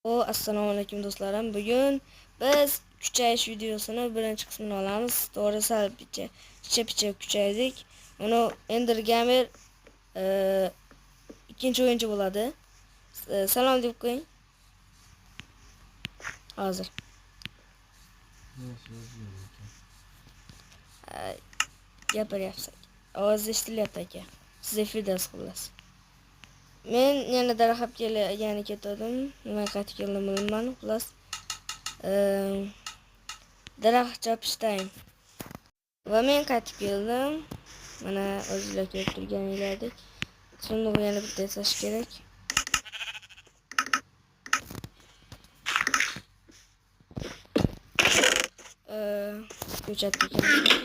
Assalomu alaykum do'stlarim. Bugun biz kuchayish videosini birinchi qismini olamiz. To'g'ri sal picha kuchaydik. Uni Ender Gamer ikkinchi o'yinchi bo'ladi. Salom deb qo'ying. Hozir. Gapiryapsiz. Ovoz eshitilyapti aka. Siz efirdasiz xullas. Men yana daraxtga kelgani ketdim. Nima qaytib keldim bilmayman. Xullas daraxt chopishdayim. Va men qaytib keldim. Mana o'zingizlar ko'rib turganingizdek. Sunduqni yana bitta yasash kerak. Ko'chatga keldim.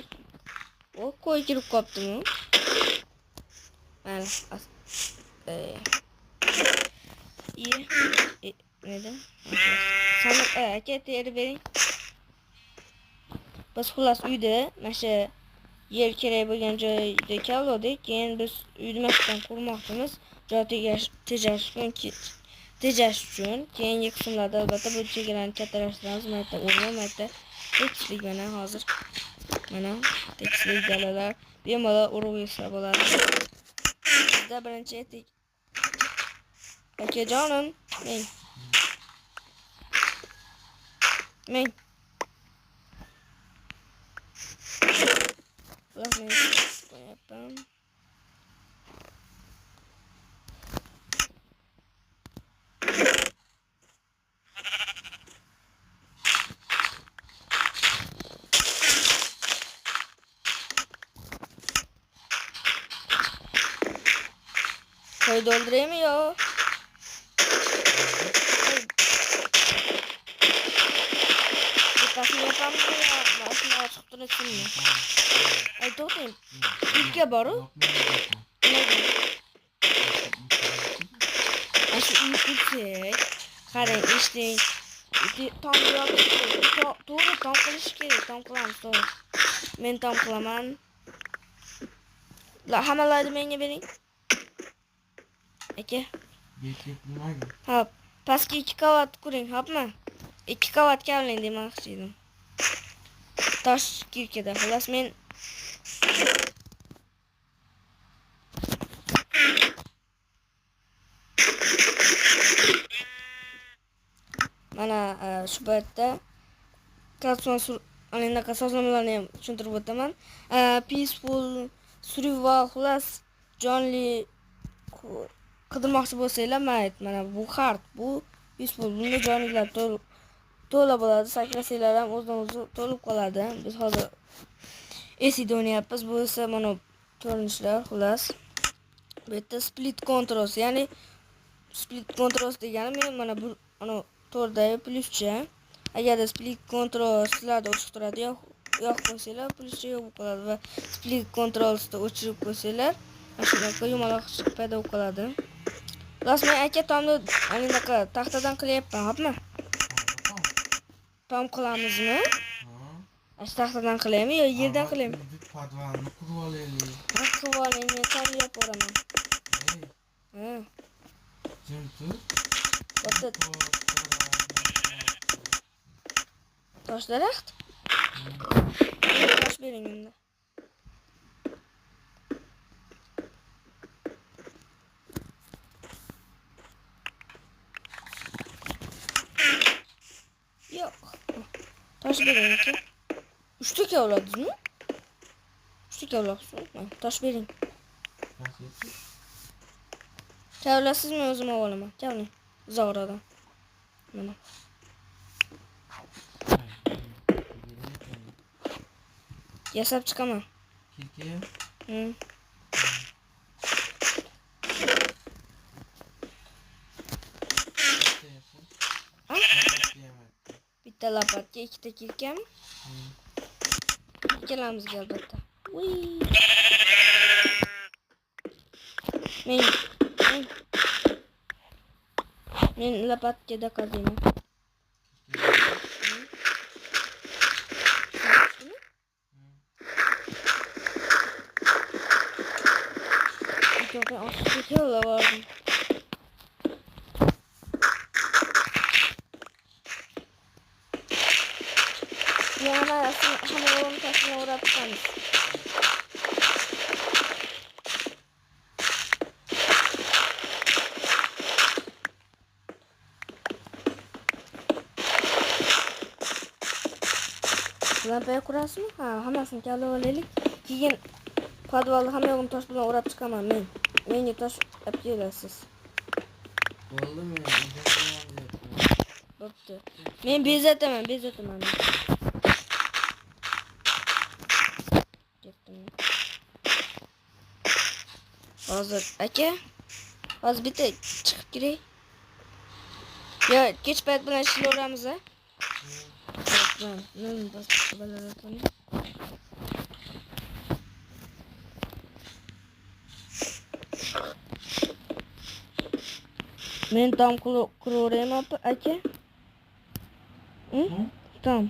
Qo'y kirib qopdimi? Mana neden? Sandık aka terib bering. Biz xullas uyda mana yer kerak bo'lgan joyda kavladik. Keyin biz uyni mashqdan qurmoqchimiz. Joy tejash uchun keyingi qismlarda albatta bu chegaralarni kattalashtiramiz. Mana yerda o'rmon, mana yerda tekislik, mana hozir mana tekislik dalalar bemalol urug' yesa bo'ladi. Bizda birinchi etik. Akajonim, men qo'yapman. Koy doldurayım mı ya? Dikkatini yapalım mı ya? Başını açık durasın mı? Ay doğruyum. İlke barı. Aşı yüksek. Karen işte. Tam yok. Doğru tam kılış gerek. Tam kılamız doğru. Ben tam kılamam. La hamalaydı menge benim. Eke. Hop. Pastki 2 qavat kuring, hopmi? 2 qavat kavlang demoqchi edim. Tosh kirkada. Xullas men mana shu paytda anaqa sozlamalarni ham tushuntirib o'taman. Peaceful survival xullas jonli qidirmoqchi bo'lsanglar, mana bu hard, bu peaceful, bunda jonlilar to'la bo'ladi. Sakrasanglar ham o'zidan-o'zi to'lib qoladi. Biz hozir AC'da o'ynayapmiz. Bu esa mana ko'rinishlar xullas. Bu yerda split controls, ya'ni split controls degani men mana bu to'rdagi pluscha. Agarda split controls sizlarda o'chib turadi, yo'q qo'ysanglar, pluscha yo'q bo'lib qoladi va split controlsni o'chirib qo'ysanglar, shunaqa yumaloq paydo bo'lib qoladi. Men aka tomni anaqa taxtadan qilyapman, hopmi? Tom qilamizmi? Taxtadan qilaymi yo yerdan qilaymi? Podvalni qurib olaylik. Qurib oling, men tarbiyalab boraman. Jim tur. Tosh daraxt? Tosh bering unda. Yo'q. Tosh bering aka. 3 ta kavladingizmi? 3 ta kavlabsizmi? Tosh bering. Kavlasizmi, o'zim olaman. Kavling. Zo'radan. Mana. Yasab chiqaman. Kirki. Bitta lapatga 2 ta kirkam. Ikkalamizga albatta. Men lapatga doqadayman. Çok ben aslında vardım. hamma yo'lni tashlab o'rab chiqamiz. Lampaya kurasizmi? Ha, hammasini kavlab olaylik. Keyin podvalni hamma yo'g'ini tosh bilan o'rab chiqaman men. Menga tosh olib kelasiz. Bo'ldi men bezataman. Bo'pti. Men bezataman. Ketdim. Hozir aka, hozir bitta chiqib kiray. Yo, kech payt bilan ishlayveramiz a. Men boshqa bolalar aytdim. Men tom quraveraymi aka? Tom.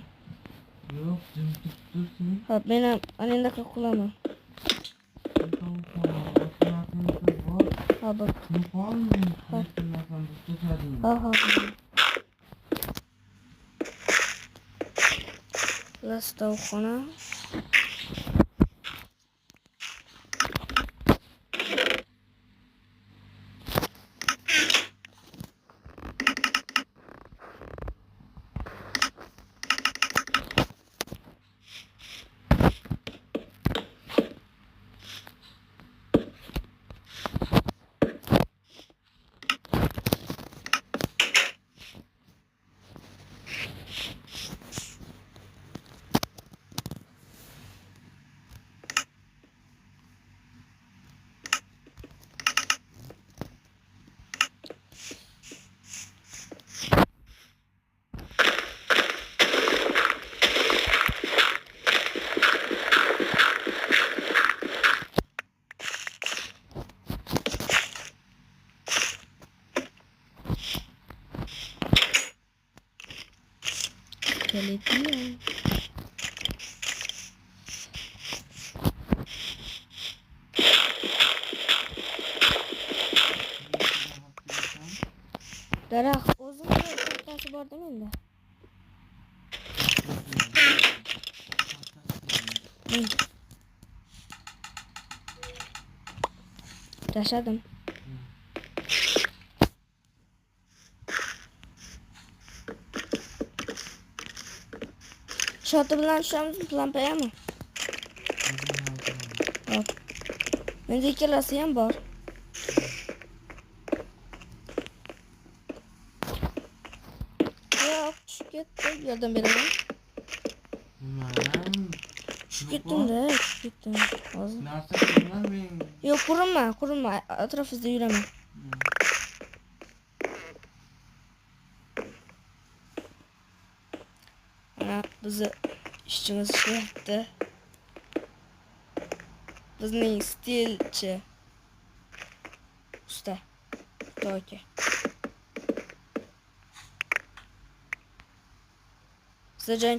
Yo'q, jim tursin. Hop, men ham anendaqa qilaman. Ha, bak. Ha. Burası tavukxona. Belediye. Daraxt o'zim taxtasi bor demanda. Tashladim. Shoti bilan tushamiz lampayami? Hop. Menda ikkalasi ham bor. Yo'q, tushib ketdi. Yordam beraman. Tushib ketdim-da, tushib ketdim. Hozir. Narsa qilma men. Yo'q, qurilma. Atrofingizda yuraman. Ana bizni ishchimiz ishlayapti. Bizning stilchi usta aka. Sizga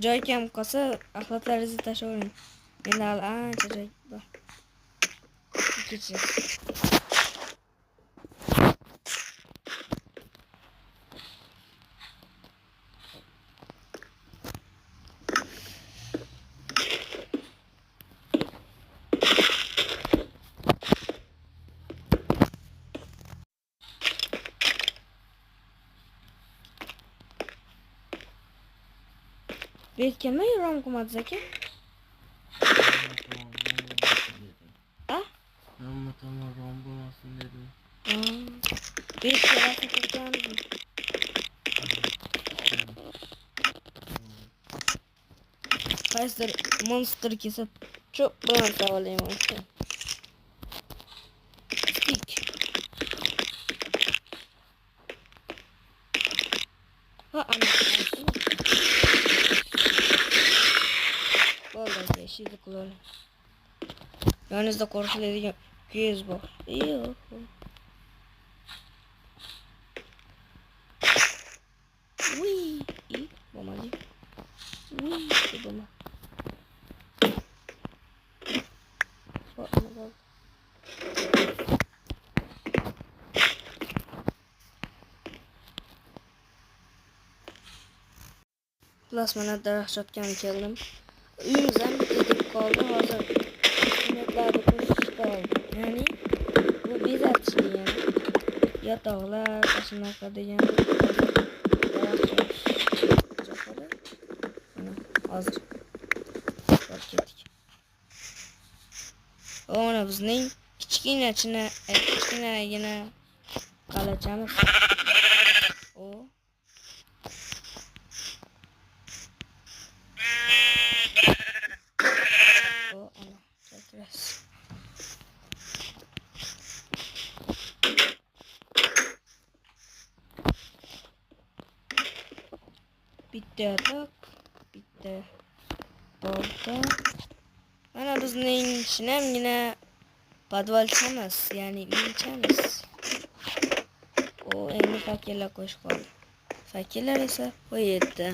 joy kam qolsa, axlatlaringizni tashlayvering. Menda hali ancha joy bor. Kechirasiz. Bekeme yoram kumat zeki. Ha? Ama tamam olmasın dedim. Bir kere satacağım. Kayser monster kesip çok bana sağlayayım olsun. Stick. Ha anladım. Vallahi şimdi kullan. Yalnız da korkulayacağım. Göz bak. Yok. Uy, iyi. Bomali. Uy, bomba. Bak. Plus mana daraxtga keldim. Uyimiz ham bitta qoldi. Hozir hizmetlarni ko'rish qoldi. Ya'ni bu bezatishli yani. Yotoqlar, shunaqa degan. Hozir borib ketdik. Ona bizning kichkinagina qalachamiz. O ana chakras. Bitta yotoq, bitta bolta. Mana bizning shinamgina podvalchamiz, ya'ni uychamiz. O endi fakirlar qo'yish qoldi. Fakirlar esa qo'ydi.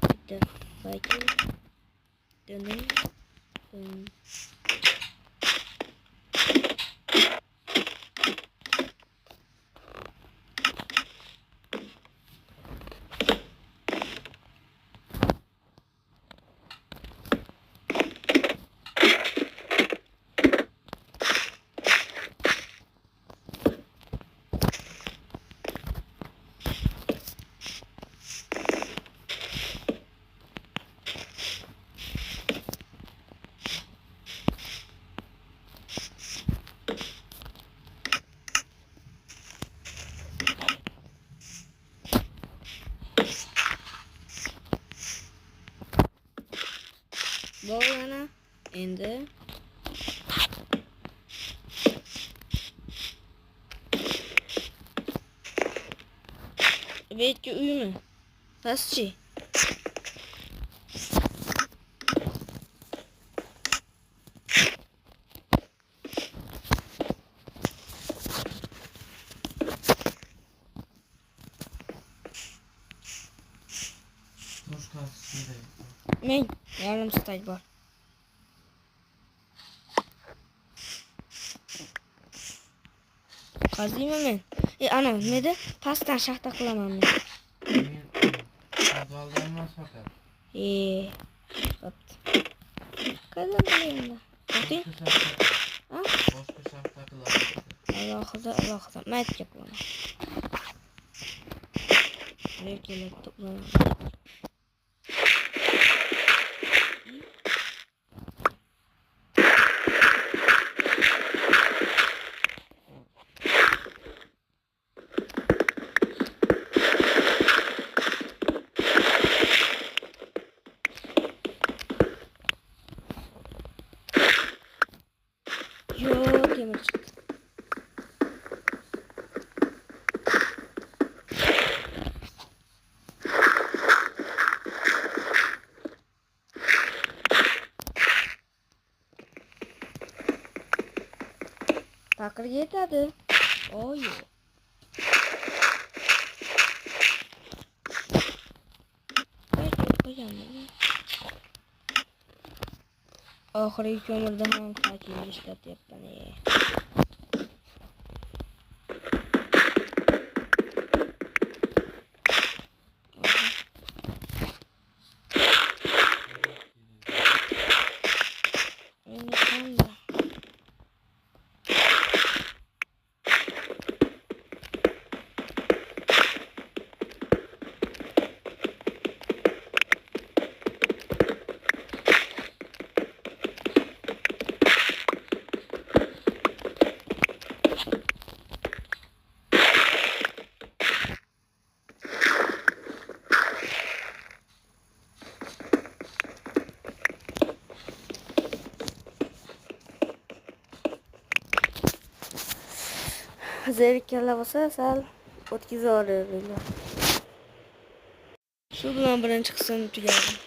Bitta fakir. Bo'lgana endi Belki uymi? Pastchi. Men yarım staj var. Kazıyım hemen. Ana ne de pastan şahta kılamam ben. Kazaldırmaz fakat. Kazandım da. Bakayım. Ha? Başka şahta kılamaz. Allah'ım. Mayt yapalım. Belki toplayalım. Yok yemek çıktı. Takır yetadi. Oy. Oxirgi ko'mirda ham fakir ishlatyapman. Zerikkanlar bo'lsa sal o'tkazib yuboradi. Shu bilan birinchi qism tugadi.